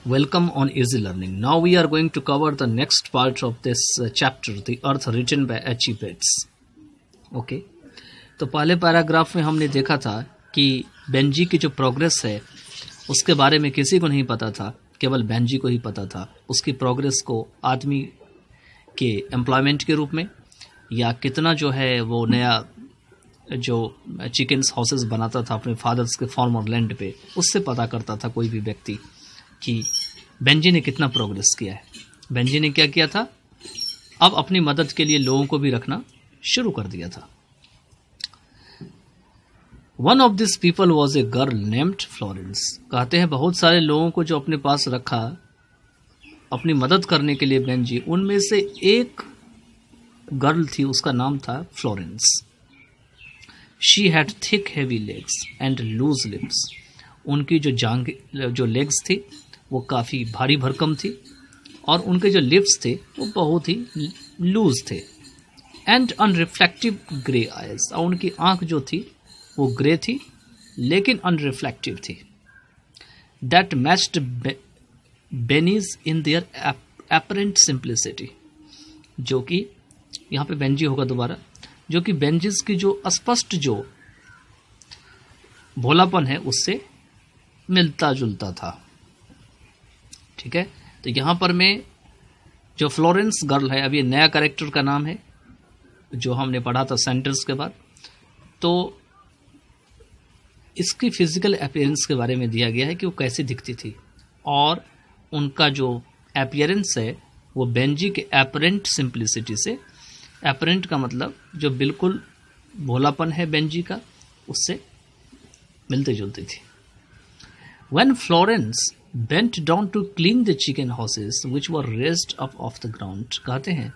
Welcome on Easy Learning. Now we are going to cover the next part of this chapter, The Earth, written by H.G. Wells. Okay. तो पहले paragraph में हमने देखा था कि Benji की जो प्रोग्रेस है उसके बारे में किसी को नहीं पता था, केवल बेंजी को ही पता था। उसकी प्रोग्रेस को आदमी के एम्प्लॉयमेंट के रूप में या कितना जो है वो नया जो चिकन्स हाउसेस बनाता था अपने फादर्स के फॉर्मर लैंड पे, उससे पता करता था कोई भी व्यक्ति कि बेंजी ने कितना प्रोग्रेस किया है। बेंजी ने क्या किया था, अब अपनी मदद के लिए लोगों को भी रखना शुरू कर दिया था। One of this people was a girl named Florence. कहते हैं बहुत सारे लोगों को जो अपने पास रखा अपनी मदद करने के लिए बेंजी, उनमें से एक गर्ल थी, उसका नाम था Florence. She had thick heavy legs and loose lips. उनकी जो लेग्स थी वो काफ़ी भारी भरकम थी और उनके जो लिप्स थे वो बहुत ही लूज थे। एंड अनरिफ्लेक्टिव ग्रे आइज, और उनकी आंख जो थी वो ग्रे थी लेकिन अनरिफ्लेक्टिव थी। That matched बेनीज in their apparent simplicity, जो कि यहाँ पे बेंजी होगा दोबारा, जो कि बेंजिस की जो अस्पष्ट जो भोलापन है उससे मिलता जुलता था। ठीक है, तो यहाँ पर मैं जो फ्लोरेंस गर्ल है, अभी नया कैरेक्टर का नाम है जो हमने पढ़ा था सेंटेंस के बाद, तो इसकी फिजिकल अपीयरेंस के बारे में दिया गया है कि वो कैसे दिखती थी, और उनका जो अपीयरेंस है वो बेंजी के अपरेंट सिंप्लिसिटी से, अपरेंट का मतलब जो बिल्कुल भोलापन है बेंजी का, उससे मिलते जुलती थी। When Florence bent down to clean the chicken houses which were raised up off the ground, कहते हैं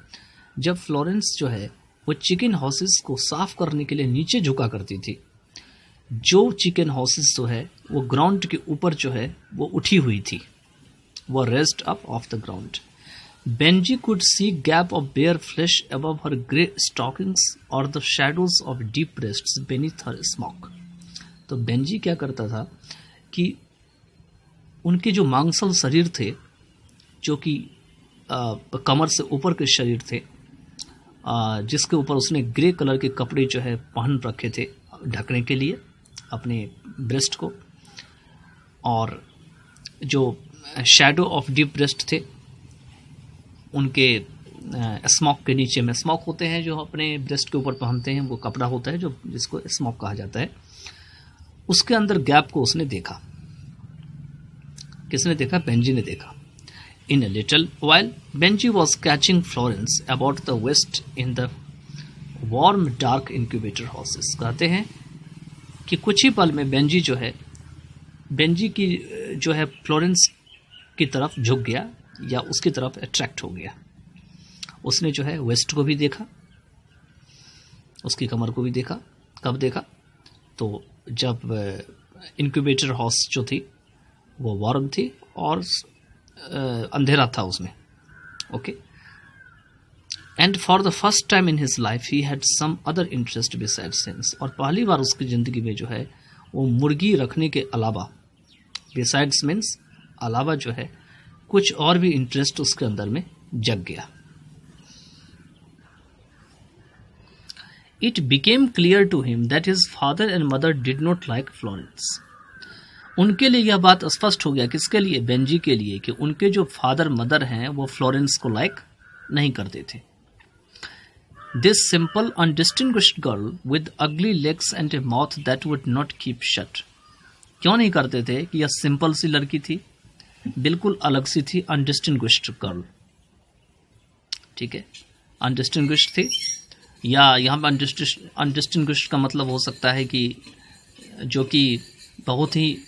जब फ्लोरेंस जो है वो चिकन हाउसेस को साफ करने के लिए नीचे झुका करती थी, जो चिकन हाउसेस जो है वो ग्राउंड के ऊपर जो है वो उठी हुई थी, वो raised up off the ground. Benjy could see gap of bare flesh above her grey stockings और the shadows of deep breasts beneath her smock. तो बेंजी क्या करता था कि उनके जो मांसल शरीर थे, जो कि कमर से ऊपर के शरीर थे, जिसके ऊपर उसने ग्रे कलर के कपड़े जो है पहन रखे थे ढकने के लिए अपने ब्रेस्ट को, और जो शैडो ऑफ डीप ब्रेस्ट थे उनके स्मोक के नीचे में, स्मोक होते हैं जो अपने ब्रेस्ट के ऊपर पहनते हैं, वो कपड़ा होता है जो जिसको स्मोक कहा जाता है, उसके अंदर गैप को उसने देखा। किसने देखा? बेंजी ने देखा। In a little while Benjy was catching Florence about the waist in the warm dark incubator houses. कहते हैं कि कुछ ही पल में बेंजी जो है, बेंजी की जो है फ्लोरेंस की तरफ झुक गया या उसकी तरफ अट्रैक्ट हो गया। उसने जो है वेस्ट को भी देखा, उसकी कमर को भी देखा। कब देखा? तो जब इंक्यूबेटर हाउस जो थी वो वार्म थी और अंधेरा था उसमें। Okay, and for the first time in his life he had some other interest besides himself. और पहली बार उसकी ज़िंदगी में जो है वो मुर्गी रखने के अलावा, बिसाइड्स मीन्स अलावा जो है कुछ और भी इंटरेस्ट उसके अंदर में जग गया। It became clear to him that his father and mother did not like Florence. उनके लिए यह बात स्पष्ट हो गया, किसके लिए? बेंजी के लिए, कि उनके जो फादर मदर हैं वो फ्लोरेंस को लाइक नहीं करते थे। This simple undistinguished girl with अगली legs and A mouth that would not keep shut. क्यों नहीं करते थे? कि यह सिंपल सी लड़की थी, बिल्कुल अलग सी थी, अनडिस्टिंग्विश्ड गर्ल। ठीक है, अनडिस्टिंग्विश्ड थी, या यहाँ पर अनडिस्टिंग्विश्ड का मतलब हो सकता है कि जो कि बहुत ही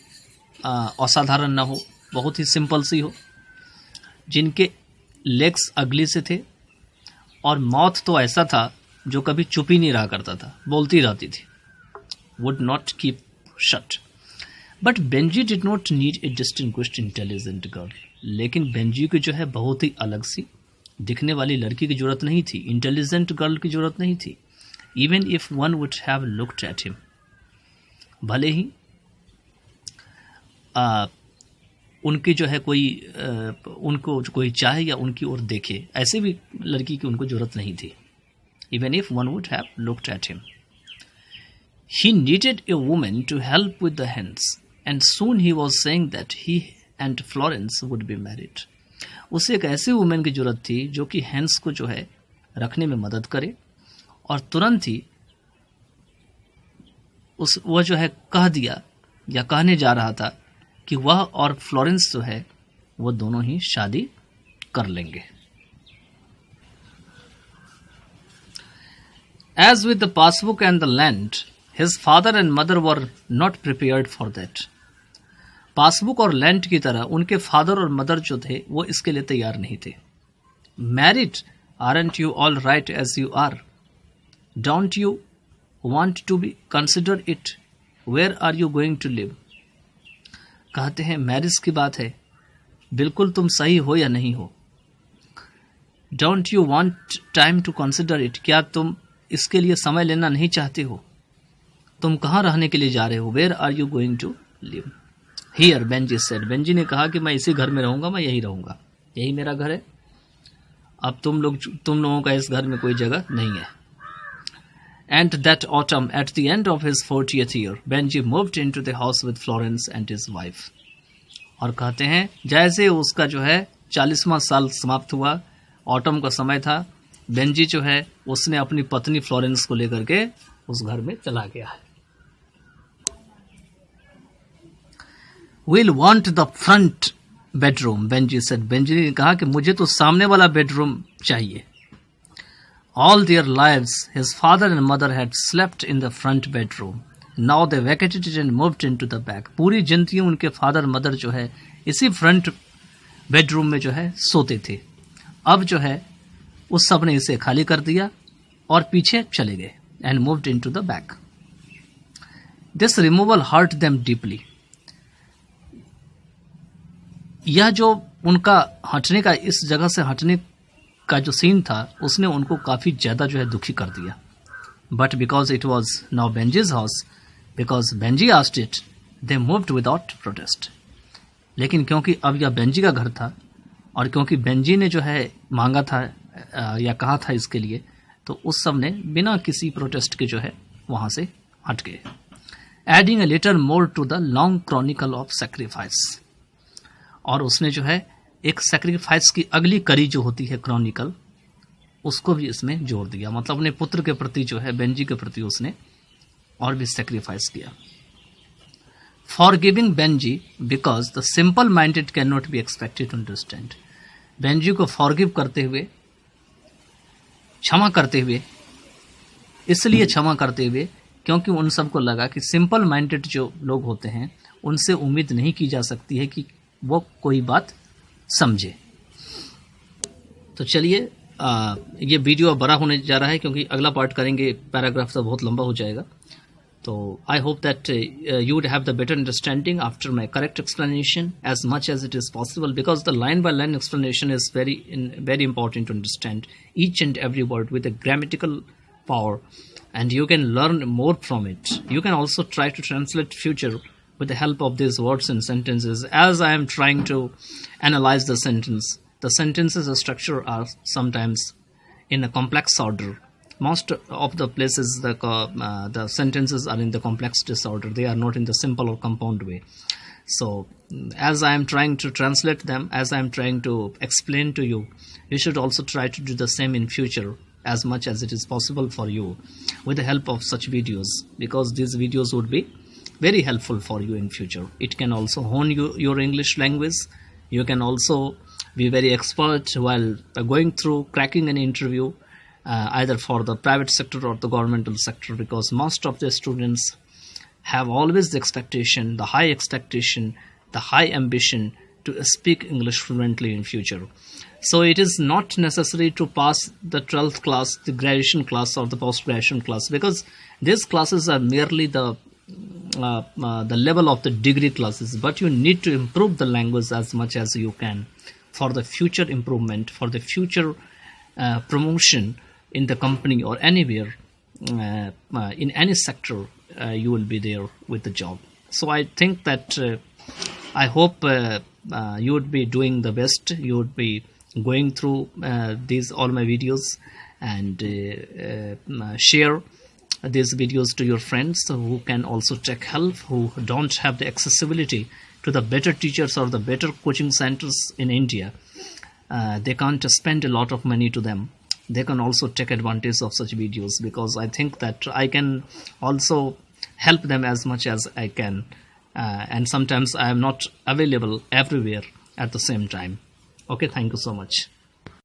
असाधारण ना हो, बहुत ही सिंपल सी हो, जिनके लेग्स अगली से थे और माउथ तो ऐसा था जो कभी चुप ही नहीं रहा करता था, बोलती रहती थी, would not keep shut. But Benji did not need a distinguished intelligent girl. लेकिन बेंजी की जो है बहुत ही अलग सी दिखने वाली लड़की की जरूरत नहीं थी, इंटेलिजेंट गर्ल की जरूरत नहीं थी। Even if one would have looked at him, भले ही उनकी जो है कोई उनको जो कोई चाहे या उनकी ओर देखे, ऐसे भी लड़की की उनको जरूरत नहीं थी. Even if one would have looked at him. He needed a woman to help with the hens, and soon he was saying that he and Florence would be married. उसे एक ऐसी वुमेन की जरूरत थी जो कि हेंस को जो है रखने में मदद करे, और तुरंत ही वह जो है कह दिया या कहने जा रहा था कि वह और फ्लोरेंस जो है वो दोनों ही शादी कर लेंगे. As with the passbook and the land, his father and mother were not prepared for that. Passbook और लैंड की तरह उनके फादर और मदर जो थे वो इसके लिए तैयार नहीं थे. Married, aren't you all right as you are? Don't you want to be consider it? Where are you going to live? कहते हैं मैरिज की बात है, बिल्कुल तुम सही हो या नहीं हो. Don't you want time to consider it? क्या तुम इसके लिए समय लेना नहीं चाहते हो? तुम कहाँ रहने के लिए जा रहे हो? Where are you going to live? Here, Benji said. Benji ने कहा कि मैं इसी घर में रहूंगा, मैं यही रहूंगा, यही मेरा घर है. अब तुम लोगों का इस घर में कोई जगह नहीं है. And that autumn, at the end of his 40th year, Benji moved into the house with Florence and his wife. और कहते हैं जैसे उसका जो है 40वां साल समाप्त हुआ, ऑटम का समय था, बेंजी जो है उसने अपनी पत्नी फ्लोरेंस को लेकर के उस घर में चला गया है. We'll want the front bedroom, Benji said. Benji ने कहा कि मुझे तो सामने वाला बेडरूम चाहिए. All their lives, his father and mother had slept in the front bedroom. Now they vacated it and moved into the back. पूरी जिंदगी उनके फादर मदर जो है इसी फ्रंट बेडरूम में जो है सोते थे. अब जो है उस सब ने इसे खाली कर दिया और पीछे चले गए. And moved into the back. This removal hurt them deeply. यह जो उनका हटने का, इस जगह से हटने का जो सीन था उसने उनको काफी ज्यादा जो है दुखी कर दिया. But because it was now Benji's house, because Benji asked it, they moved without protest. लेकिन क्योंकि अब यह बेंजी का घर था और क्योंकि बेंजी ने जो है मांगा था या कहा था इसके लिए, तो उस सब ने बिना किसी प्रोटेस्ट के जो है वहां से हट गए. Adding a little more to the long chronicle of sacrifice. और उसने जो है एक सैक्रिफाइस की अगली कड़ी जो होती है क्रॉनिकल, उसको भी इसमें जोड़ दिया. मतलब अपने पुत्र के प्रति जो है बेंजी के प्रति उसने और भी सैक्रिफाइस किया. Forgiving Benji because the simple minded cannot be expected to understand. Benji को फॉरगिव करते हुए, क्षमा करते हुए, इसलिए क्षमा करते हुए क्योंकि उन सबको लगा कि सिंपल माइंडेड जो लोग होते हैं उनसे उम्मीद नहीं की जा सकती है कि वो कोई बात समझे. तो चलिए ये वीडियो बड़ा होने जा रहा है क्योंकि अगला पार्ट करेंगे, पैराग्राफ तो बहुत लंबा हो जाएगा. तो I hope that you would have the better understanding after my correct explanation as much as it is possible, because the line by line explanation is very important to understand each and every word with a grammatical power, and you can learn more from it. You can also try to translate future with the help of these words and sentences. As I am trying to analyze the sentence, the sentences structure are sometimes in a complex order. Most of the places the sentences are in the complex disorder. They are not in the simple or compound way. So as I am trying to translate them, as I am trying to explain to you, you should also try to do the same in future as much as it is possible for you with the help of such videos, because these videos would be very helpful for you in future. It can also hone your English language. You can also be very expert while going through cracking an interview, either for the private sector or the governmental sector, because most of the students have always the expectation, the high expectation, the high ambition to speak English fluently in future. So it is not necessary to pass the 12th class, the graduation class or the post-graduation class, because these classes are merely the level of the degree classes, but you need to improve the language as much as you can for the future improvement, for the future promotion in the company or anywhere, in any sector you will be there with the job. So I think that I hope you would be doing the best. You would be going through these all my videos and share these videos to your friends who can also take help, who don't have the accessibility to the better teachers or the better coaching centers in India. They can't spend a lot of money to them. They can also take advantage of such videos, because I think that I can also help them as much as I can. And sometimes I am not available everywhere at the same time. Okay, thank you so much.